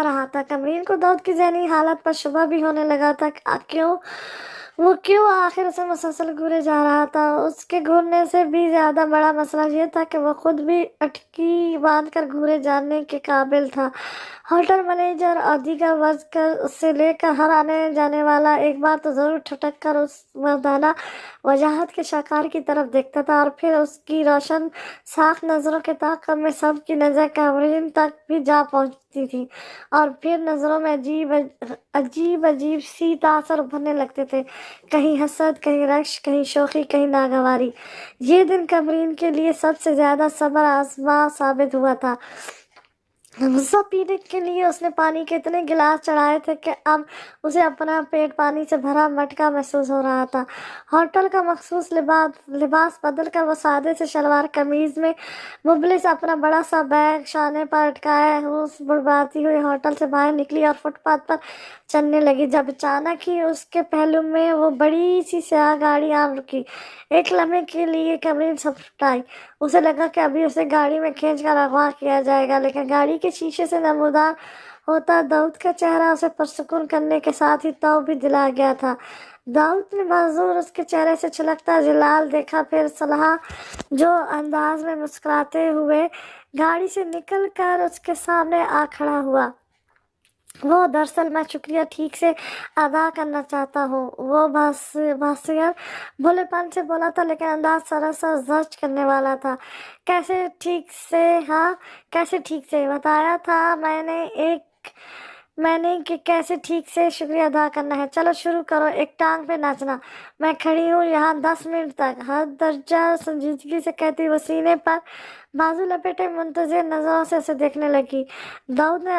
رہا تھا۔ کمرین کو داؤد کی ذہنی حالت پر شبہ بھی ہونے لگا تھا۔ وہ کیوں آخر اسے مسلسل گھورے جا رہا تھا؟ اس کے گھورنے سے بھی زیادہ بڑا مسئلہ یہ تھا کہ وہ خود بھی اٹکی باندھ کر گھورے جانے کے قابل تھا۔ ہوٹل مینیجر اور دیگر ورکر اس سے لے کر ہر آنے جانے والا ایک بار تو ضرور ٹھٹک کر اس مردانہ وجاہت کے شاہکار کی طرف دیکھتا تھا، اور پھر اس کی روشن ساکھ نظروں کے تعاقب میں سب کی نظر کمرین تک بھی جا پہنچتی تھی، اور پھر نظروں میں عجیب سی تاثر ابھرنے لگتے تھے، کہیں حسد، کہیں رشک، کہیں شوخی، کہیں ناگواری۔ یہ دن کمرین کے لیے سب سے زیادہ صبر آزما ثابت ہوا تھا۔ غصہ پینے کے لیے اس نے پانی کے اتنے گلاس چڑھائے تھے کہ اب اسے اپنا پیٹ پانی سے بھرا مٹکا محسوس ہو رہا تھا۔ ہوٹل کا مخصوص لباس بدل کر وہ سادے سے شلوار قمیض میں مبلس اپنا بڑا سا بیگ شانے پر اٹکائے بڑبڑاتی ہوئی ہوٹل سے باہر نکلی اور فٹ پاتھ پر چلنے لگی، جب اچانک ہی اس کے پہلو میں وہ بڑی سی سیاہ گاڑی آن رکی۔ ایک لمحے کے لیے کمرین سپٹ آئی۔ اسے لگا کہ ابھی اسے گاڑی میں کھینچ کر اغوا کیا جائے گا، لیکن گاڑی کے شیشے سے نمودار ہوتا داؤد کا چہرہ اسے پرسکون کرنے کے ساتھ ہی توب بھی دلا گیا تھا۔ داؤد نے بازور اس کے چہرے سے چھلکتا جلال دیکھا، پھر صلاح جو انداز میں مسکراتے ہوئے گاڑی سے نکل کر اس کے سامنے آ کھڑا ہوا۔ وہ دراصل میں شکریہ ٹھیک سے ادا کرنا چاہتا ہوں، وہ باسیغ بھولے پن سے بولا تھا، لیکن انداز سراسر زجر کرنے والا تھا۔ کیسے ٹھیک سے؟ ہاں، کیسے ٹھیک سے؟ بتایا تھا میں نے کہ کیسے ٹھیک سے شکریہ ادا کرنا ہے۔ چلو شروع کرو، ایک ٹانگ پہ ناچنا، میں کھڑی ہوں یہاں 10 منٹ تک، ہر درجہ سنجیدگی سے کہتی وہ سینے پر بازو لپیٹے منتظر نظروں سے اسے دیکھنے لگی۔ داؤد نے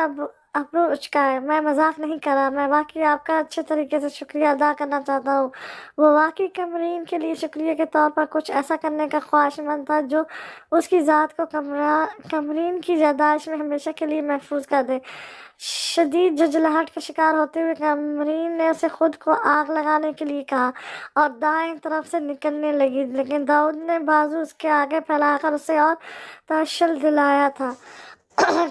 ابرو اچکائے۔ میں مذاق نہیں کر رہا، میں واقعی آپ کا اچھے طریقے سے شکریہ ادا کرنا چاہتا ہوں۔ وہ واقعی کمرین کے لیے شکریہ کے طور پر کچھ ایسا کرنے کا خواہشمند تھا جو اس کی ذات کو کمرین کی یادداشت میں ہمیشہ کے لیے محفوظ کر دے۔ شدید جھنجھلاہٹ کا شکار ہوتے ہوئے کمرین نے اسے خود کو آگ لگانے کے لیے کہا اور دائیں طرف سے نکلنے لگی، لیکن داؤد نے بازو اس کے آگے پھیلا کر اسے اور تشل دلایا تھا۔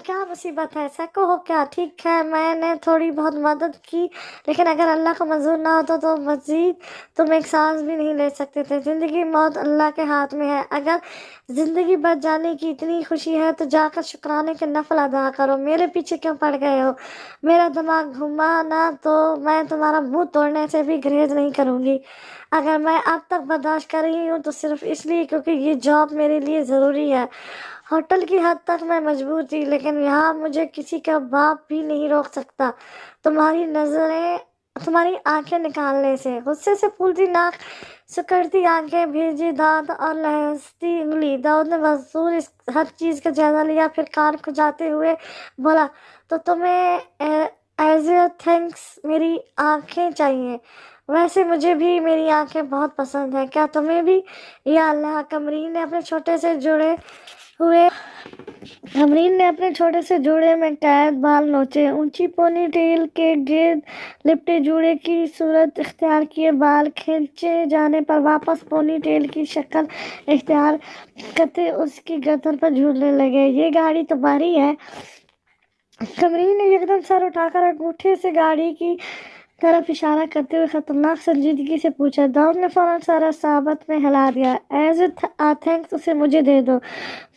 کیا مصیبت ہے؟ سیکو ہو کیا؟ ٹھیک ہے، میں نے تھوڑی بہت مدد کی، لیکن اگر اللہ کو منظور نہ ہوتا تو مزید تم ایک سانس بھی نہیں لے سکتے تھے۔ زندگی موت اللہ کے ہاتھ میں ہے، اگر زندگی بچ جانے کی اتنی خوشی ہے تو جا کر شکرانے کے نفل ادا کرو۔ میرے پیچھے کیوں پڑ گئے ہو؟ میرا دماغ گھوما نہ تو میں تمہارا منہ توڑنے سے بھی گریز نہیں کروں گی۔ اگر میں اب تک برداشت کر رہی ہوں تو صرف اس لیے کیونکہ یہ جاب میرے لیے ضروری ہے۔ ہوٹل کی حد تک میں مجبور تھی، لیکن یہاں مجھے کسی کا باپ بھی نہیں روک سکتا تمہاری آنکھیں نکالنے سے۔ غصے سے پھولتی ناک، سکڑتی آنکھیں، بھیجی دانت اور لہستی انگلی، داؤد نے بزور ہر چیز کا جائزہ لیا، پھر کان کھجاتے ہوئے بولا، تو تمہیں ایز اے تھینکس میری آنکھیں چاہیے؟ ویسے مجھے بھی میری آنکھیں بہت پسند ہیں، کیا تمہیں بھی؟ یا اللہ! کمرین نے اپنے چھوٹے سے جوڑے میں قید بال نوچے، اونچی پونی ٹیل کے گرد لپٹے جوڑے کی صورت اختیار کیے، بال کھینچے جانے پر واپس پونی ٹیل کی شکل اختیار کرتے اس کی گردن پر جھولنے لگے۔ یہ گاڑی تمہاری ہے؟ کمرین نے یکدم سر اٹھا کر انگوٹھے سے گاڑی کی طرف اشارہ کرتے ہوئے خطرناک سنجیدگی سے پوچھا۔ داؤد نے فوراً سر ثابت میں ہلا دیا۔ ایز اے تھینکس اسے مجھے دے دو،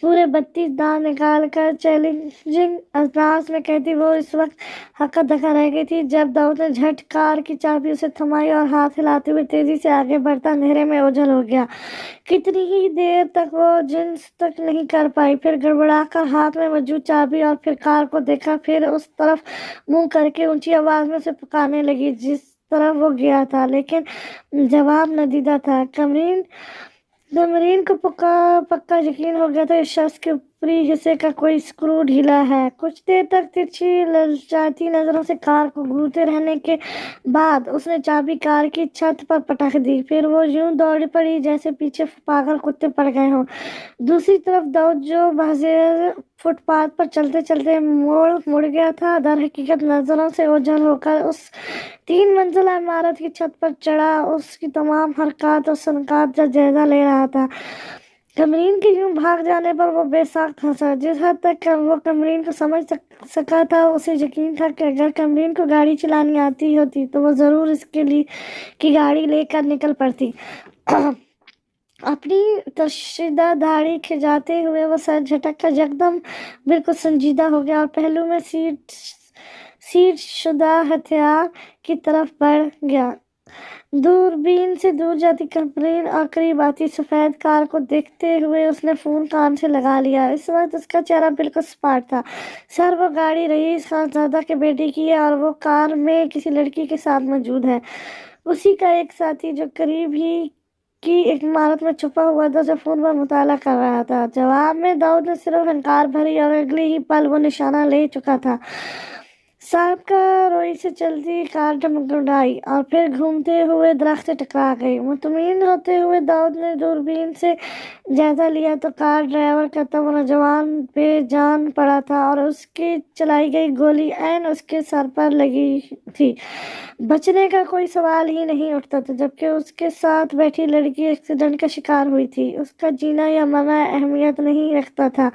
پورے 32 دانت نکال کر چیلنجنگ انداز میں کہتی وہ اس وقت ہکا دھکا رہ گئی تھی جب داؤد نے جھٹ کار کی چابی اسے تھمائی اور ہاتھ ہلاتے ہوئے تیزی سے آگے بڑھتا اندھیرے میں اوجھل ہو گیا۔ کتنی ہی دیر تک وہ جنس تک نہیں کر پائی، پھر گڑبڑا کر ہاتھ میں موجود چابی اور پھر کار کو دیکھا، پھر اس طرف منہ کر کے اونچی آواز میں اسے پکارنے لگی جس طرف وہ گیا تھا، لیکن جواب ندیدہ تھا۔ کمرین کو پکا یقین ہو گیا تھا اس شخص کے اوپری حصے کا کوئی اسکرو ڈھیلا ہے۔ کچھ دیر تک ترچھی للچاتی نظروں سے کار کو گھورتے رہنے کے بعد اس نے چابی کار کی چھت پر پٹک دی۔ پھر وہ یوں دوڑ پڑی جیسے پیچھے پاگل کتے پڑ گئے ہوں۔ دوسری طرف داؤد جو بظاہر فٹ پاتھ پر چلتے چلتے مڑ گیا تھا، در حقیقت نظروں سے اوجھل ہو کر اس 3 منزلہ عمارت کی چھت پر چڑھا، اس کی تمام حرکات اور سکنات کا جائزہ لے رہا تھا۔ کمرین کے یوں بھاگ جانے پر وہ بے ساختہ ہنسا۔ جس حد تک وہ کمرین کو سمجھ سکا تھا، اسے یقین تھا کہ اگر کمرین کو گاڑی چلانی آتی ہوتی تو وہ ضرور اس کے لیے کی گاڑی لے کر نکل پڑتی۔ اپنی ترشیدہ داڑھی کھجاتے ہوئے وہ سر جھٹک کر یکدم بالکل سنجیدہ ہو گیا اور پہلو میں سیٹ شدہ ہتھیار کی طرف بڑھ گیا۔ دوربین سے دور جاتی کمرین اور قریب آتی سفید کار کو دیکھتے ہوئے اس نے فون کان سے لگا لیا۔ اس وقت اس کا چہرہ بالکل سپاٹ تھا۔ سر، وہ گاڑی رئیس خانزادہ کے بیٹے کی ہے اور وہ کار میں کسی لڑکی کے ساتھ موجود ہے، اسی کا ایک ساتھی جو قریب ہی کی ایک عمارت میں چھپا ہوا تھا، جو فون پر مطالعہ کر رہا تھا۔ جواب میں داؤد نے صرف انکار بھری اور اگلے ہی پل وہ نشانہ لے چکا تھا۔ سابقہ روئی سے چلتی کار ڈگمگائی اور پھر گھومتے ہوئے درخت سے ٹکرا گئی۔ مطمئن ہوتے ہوئے داؤد نے دوربین سے جائزہ لیا تو کار ڈرائیور کا تن وہ نوجوان بے جان پڑا تھا اور اس کی چلائی گئی گولی عین اس کے سر پر لگی تھی۔ بچنے کا کوئی سوال ہی نہیں اٹھتا تھا، جبکہ اس کے ساتھ بیٹھی لڑکی ایکسیڈنٹ کا شکار ہوئی تھی۔ اس کا جینا یا مرنا اہمیت نہیں رکھتا تھا۔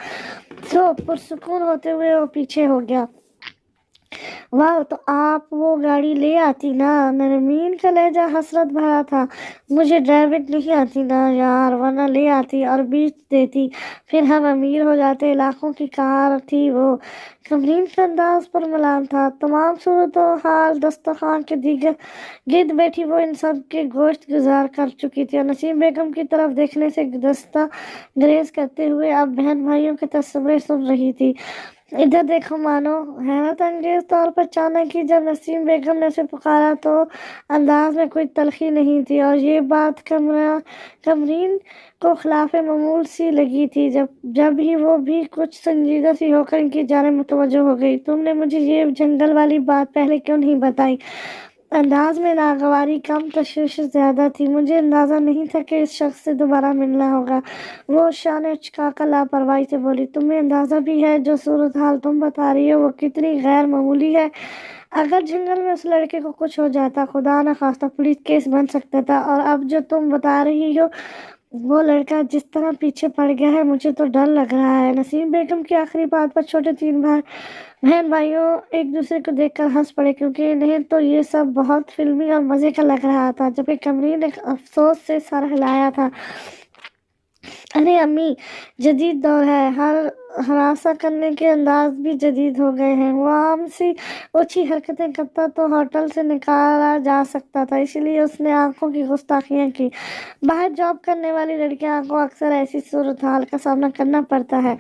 تو پرسکون ہوتے ہوئے وہ پیچھے ہو گیا۔ واہ، تو آپ وہ گاڑی لے آتی نا؟ نرمین کا لہجہ حسرت بھرا تھا۔ مجھے ڈرائیونگ نہیں آتی نا یار، ورنہ لے آتی اور بیچ دیتی، پھر ہم امیر ہو جاتے۔ لاکھوں کی کار تھی وہ۔ کمرین کا انداز پر ملام تھا۔ تمام صورت و حال دسترخوان کے گرد بیٹھی وہ ان سب کے گوشت گزار کر چکی تھی اور نسیم بیگم کی طرف دیکھنے سے دستہ گریز کرتے ہوئے اب بہن بھائیوں کے تصورے سن رہی تھی۔ ادھر دیکھو مانو۔ حیرت انگیز طور پر اچانک ہی جب نسیم بیگم نے اسے پکارا تو انداز میں کوئی تلخی نہیں تھی اور یہ بات کمرین کو خلاف معمول سی لگی تھی۔ جب ہی وہ بھی کچھ سنجیدہ سی ہو کر ان کی جانب متوجہ ہو گئی۔ تم نے مجھے یہ جنگل والی بات پہلے کیوں نہیں بتائی؟ انداز میں ناگواری کم، تشویش زیادہ تھی۔ مجھے اندازہ نہیں تھا کہ اس شخص سے دوبارہ ملنا ہوگا، وہ شانے اچکا کر لاپرواہی سے بولی۔ تمہیں اندازہ بھی ہے جو صورتحال تم بتا رہی ہو وہ کتنی غیر معمولی ہے؟ اگر جنگل میں اس لڑکے کو کچھ ہو جاتا، خدا نخواستہ پولیس کیس بن سکتا تھا، اور اب جو تم بتا رہی ہو وہ لڑکا جس طرح پیچھے پڑ گیا ہے، مجھے تو ڈر لگ رہا ہے۔ نسیم بیگم کی آخری بات پر چھوٹے 3 بہن بھائیوں ایک دوسرے کو دیکھ کر ہنس پڑے، کیونکہ انہیں تو یہ سب بہت فلمی اور مزے کا لگ رہا تھا، جبکہ کمرین نے افسوس سے سر ہلایا تھا۔ ارے امی، جدید دور ہے، ہراساں کرنے کے انداز بھی جدید ہو گئے ہیں۔ وہ عام سی اوچھی حرکتیں کرتا تو ہوٹل سے نکالا جا سکتا تھا، اسی لیے اس نے آنکھوں کی گستاخیاں کی۔ باہر جاب کرنے والی لڑکیاں کو اکثر ایسی صورتحال کا سامنا کرنا پڑتا ہے،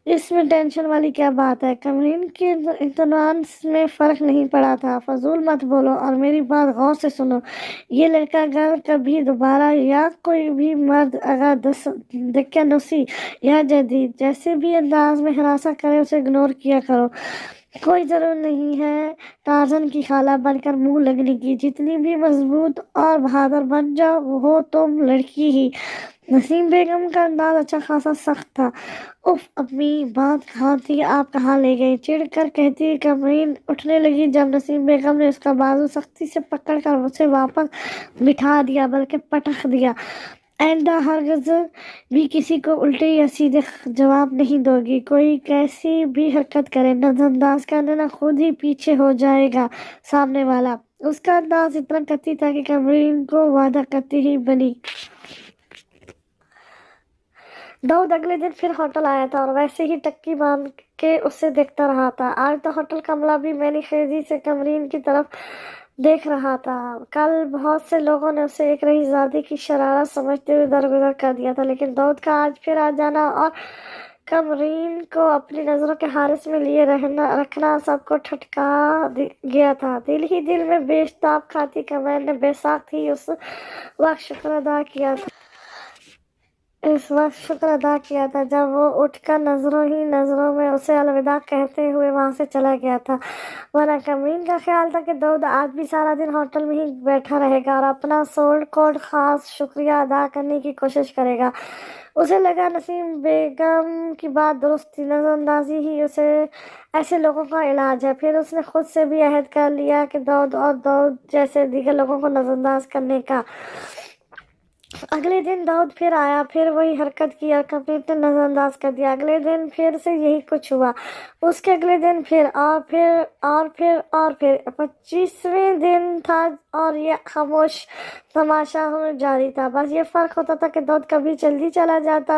اس میں ٹینشن والی کیا بات ہے؟ کمرین کے اطمینان میں فرق نہیں پڑا تھا۔ فضول مت بولو اور میری بات غور سے سنو۔ یہ لڑکا اگر کبھی دوبارہ یا کوئی بھی مرد اگر دقیانوسی یا جدید جیسے بھی انداز میں ہراساں کرے، اسے اگنور کیا کرو۔ کوئی ضرورت نہیں ہے ٹارزن کی خالہ بن کر منہ لگنے کی، جتنی بھی مضبوط اور بہادر بن جاؤ ہو تم لڑکی ہی۔ نسیم بیگم کا انداز اچھا خاصا سخت تھا۔ اف امی، بات کہاں تھی، آپ کہاں لے گئی؟ چڑھ کر کہتی کمرین اٹھنے لگی جب نسیم بیگم نے اس کا بازو سختی سے پکڑ کر اسے واپس بٹھا دیا بلکہ پٹخ دیا۔ آئندہ ہرگز بھی کسی کو الٹے یا سیدھے جواب نہیں دو گی۔ کوئی کیسی بھی حرکت کرے، نظر انداز کر دینا، خود ہی پیچھے ہو جائے گا سامنے والا۔ اس کا انداز اتنا قطعی تھا کہ کمرین کو وعدہ کرتی ہی بنی۔ داؤد اگلے دن پھر ہوٹل آیا تھا اور ویسے ہی ٹکی باندھ کے اسے دیکھتا رہا تھا۔ آج تو ہوٹل کملا بھی مینی خیزی سے کمرین کی طرف دیکھ رہا تھا۔ کل بہت سے لوگوں نے اسے ایک رئیس زادی کی شرارت سمجھتے ہوئے درگزر کر دیا تھا، لیکن داؤد کا آج پھر آ جانا اور کمرین کو اپنی نظروں کے حارس میں لیے رکھنا سب کو ٹھٹکا گیا تھا۔ دل ہی دل میں بیشتاب کھاتی کمرین نے بے ساخت ہی اس وقت شکر ادا کیا تھا اس وقت شکر ادا کیا تھا جب وہ اٹھ کر نظروں ہی نظروں میں اسے الوداع کہتے ہوئے وہاں سے چلا گیا تھا، ورنہ کمرین کا خیال تھا کہ داؤد آج بھی سارا دن ہوٹل میں ہی بیٹھا رہے گا اور اپنا سولڈ کوڈ خاص شکریہ ادا کرنے کی کوشش کرے گا۔ اسے لگا نسیم بیگم کی بات درست تھی، نظر اندازی ہی اسے ایسے لوگوں کا علاج ہے۔ پھر اس نے خود سے بھی عہد کر لیا کہ داؤد اور داؤد جیسے دیگر لوگوں کو نظر انداز کرنے کا۔ اگلے دن داؤد پھر آیا، پھر وہی حرکت کی اور کمرین نے نظر انداز کر دیا۔ اگلے دن پھر سے یہی کچھ ہوا، اس کے اگلے دن پھر اور پھر اور پھر اور پھر 25ویں دن تھا اور یہ خاموش تماشا جاری تھا۔ بس یہ فرق ہوتا تھا کہ داؤد کبھی جلدی چلا جاتا،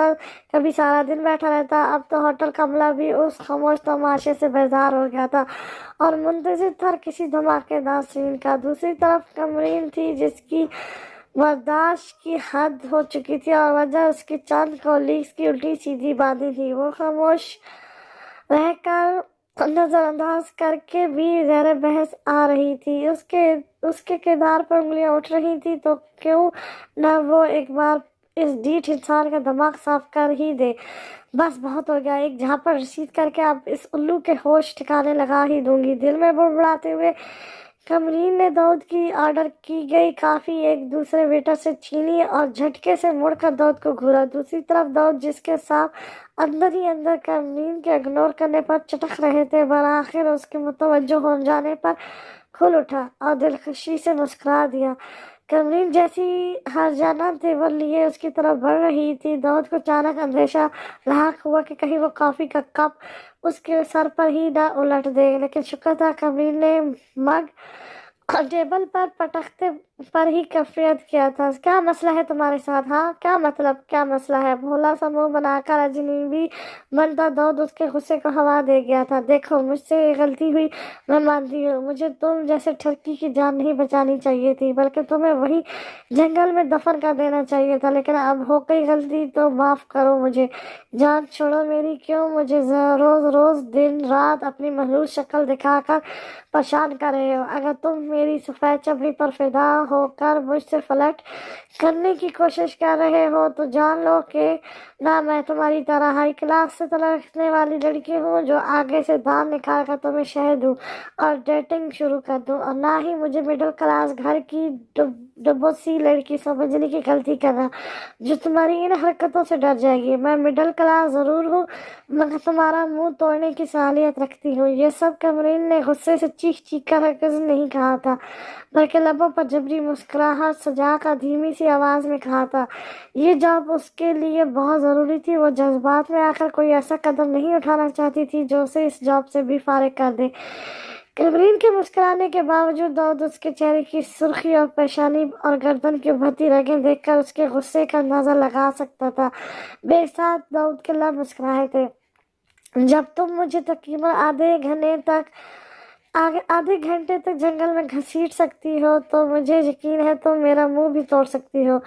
کبھی سارا دن بیٹھا رہتا۔ اب تو ہوٹل کملا بھی اس خاموش تماشے سے بیزار ہو گیا تھا اور منتظر تھا کسی دھماکے دار سین کا۔ دوسری طرف کمرین تھی جس کی برداشت کی حد ہو چکی تھی اور وجہ اس کی چند کولیگز کی الٹی سیدھی باتیں تھی۔ وہ خاموش رہ کر نظر انداز کر کے بھی زیر بحث آ رہی تھی، اس کے کردار پر انگلیاں اٹھ رہی تھی، تو کیوں نہ وہ ایک بار اس ڈھیٹ انسان کا دماغ صاف کر ہی دے۔ بس بہت ہو گیا، ایک جھاپڑ رسید کر کے اب اس الو کے ہوش ٹھکانے لگا ہی دوں گی، دل میں بڑبڑاتے ہوئے کمرین نے داؤد کی آرڈر کی گئی کافی ایک دوسرے ویٹر سے چھینی اور جھٹکے سے مڑ کر داؤد کو گھورا۔ دوسری طرف داؤد جس کے سانپ اندر ہی اندر کمرین کے اگنور کرنے پر چٹک رہے تھے، بالآخر اس کے متوجہ ہو جانے پر کھل اٹھا اور دلخوشی سے مسکرا دیا۔ کمرین جیسی ہر جانہ تیور لیے اس کی طرف بڑھ رہی تھی۔ داؤد کو اچانک اندیشہ لاحق ہوا کہ کہیں وہ کافی کا کپ اس کے سر پر ہی نہ الٹ دے، لیکن شکر تھا کمرین نے مگ ٹیبل پر پٹکتے پر ہی کفیت کیا تھا۔ کیا مسئلہ ہے تمہارے ساتھ؟ ہاں کیا مطلب کیا مسئلہ ہے؟ بھولا سا منہ بنا کر اجنبی بنتا داؤد اس کے غصے کو ہوا دے گیا تھا۔ دیکھو مجھ سے یہ غلطی ہوئی، میں مانتی ہوں، مجھے تم جیسے ٹھرکی کی جان نہیں بچانی چاہیے تھی بلکہ تمہیں وہی جنگل میں دفن کر دینا چاہیے تھا، لیکن اب ہو گئی غلطی تو معاف کرو مجھے، جان چھوڑو میری، کیوں مجھے روز روز دن رات اپنی ملہوس شکل دکھا کر پریشان کر رہے ہو؟ اگر تم میری سفید چمڑی پر فدا ہو کر مجھ سے فلرٹ کرنے کی کوشش کر رہے ہو تو جان لو کہ نہ میں تمہاری طرح ہائی کلاس سے تلقنے والی لڑکی ہوں جو آگے سے دھان نکال کر تمہیں شہد دوں اور ڈیٹنگ شروع کر دوں، اور نہ ہی مجھے مڈل کلاس گھر کی ڈبوسی لڑکی سمجھنے کی غلطی کرنا جو تمہاری ان حرکتوں سے ڈر جائے گی۔ میں مڈل کلاس ضرور ہوں مگر تمہارا منہ توڑنے کی صلاحیت رکھتی ہوں۔ یہ سب کمرین نے غصے سے چیخ چیخ کر ہرگز نہیں کہا تھا بلکہ لبوں پر جبری مسکراہٹ سجا کر دھیمی سی آواز میں کہا تھا۔ یہ جاب اس کے لیے بہت ضروری تھی، وہ جذبات میں آ کر کوئی ایسا قدم نہیں اٹھانا چاہتی تھی جو اسے اس جاب سے بھی فارغ کر دے۔ کمرین کے مسکرانے کے باوجود داؤد اس کے چہرے کی سرخی اور پیشانی اور گردن کی ابھرتی رگیں دیکھ کر اس کے غصے کا اندازہ لگا سکتا تھا۔ بے ساتھ داؤد کے لب مسکرائے تھے۔ جب تم مجھے تقریباً آدھے گھنٹے تک جنگل میں گھسیٹ سکتی ہو تو مجھے یقین ہے تم میرا منہ بھی توڑ سکتی ہو،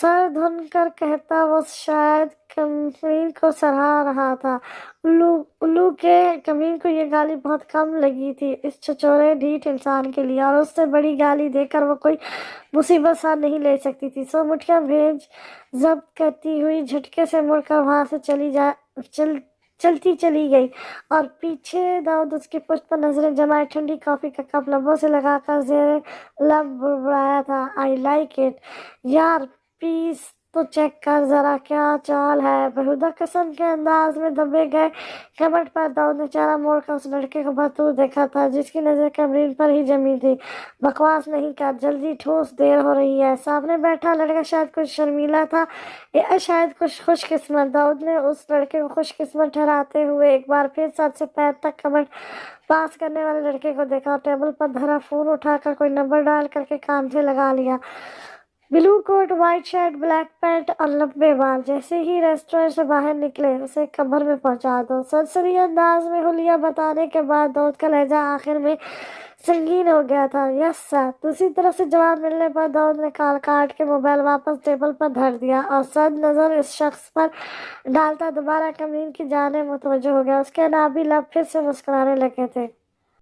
سر دھن کر کہتا وہ شاید کمرین کو سراہ رہا تھا۔ الو کے کمرین کو یہ گالی بہت کم لگی تھی اس چھچورے ڈھیٹ انسان کے لیے، اور اس سے بڑی گالی دے کر وہ کوئی مصیبت ساتھ نہیں لے سکتی تھی۔ سو مٹھیاں بھیج ضبط کرتی ہوئی جھٹکے سے مڑ کر وہاں سے چلتی چلی گئی اور پیچھے داؤد اس کی پشت پر نظریں جمائے ٹھنڈی کافی کا کپ لبوں سے لگا کر زیر لب بڑبڑایا تھا، آئی لائک اٹ یار، پیس تو چیک کر ذرا کیا چال ہے۔ بہودہ قسم کے انداز میں دبے گئے کمر پر داؤد نے چہرہ موڑ کر اس لڑکے کو بھرپور دیکھا تھا جس کی نظر کمرین پر ہی جمی تھی۔ بکواس نہیں کر، جلدی ٹھوس، دیر ہو رہی ہے۔ سامنے بیٹھا لڑکا شاید کچھ شرمیلا تھا یا شاید کچھ خوش قسمت۔ داؤد نے اس لڑکے کو خوش قسمت ٹھہراتے ہوئے ایک بار پھر سر سے پیر تک کمر پاس کرنے والے لڑکے کو دیکھا اور ٹیبل پر دھرا فون اٹھا کر کوئی نمبر ڈال کر کے کان سے لگا لیا۔ بلو کوٹ، وائٹ شرٹ، بلیک پینٹ اور لمبے بال۔ جیسے ہی ریسٹورینٹ سے باہر نکلے اسے قبر میں پہنچا دو۔ سرسری انداز میں حلیہ بتانے کے بعد داؤد کا لہجہ آخر میں سنگین ہو گیا تھا۔ یس سر۔ دوسری طرف سے جواب ملنے پر داؤد نے کال کاٹ کے موبائل واپس ٹیبل پر دھر دیا اور سد نظر اس شخص پر ڈالتا دوبارہ کمرین کی جانب متوجہ ہو گیا۔ اس کے نابی لب پھر سے مسکرانے لگے تھے۔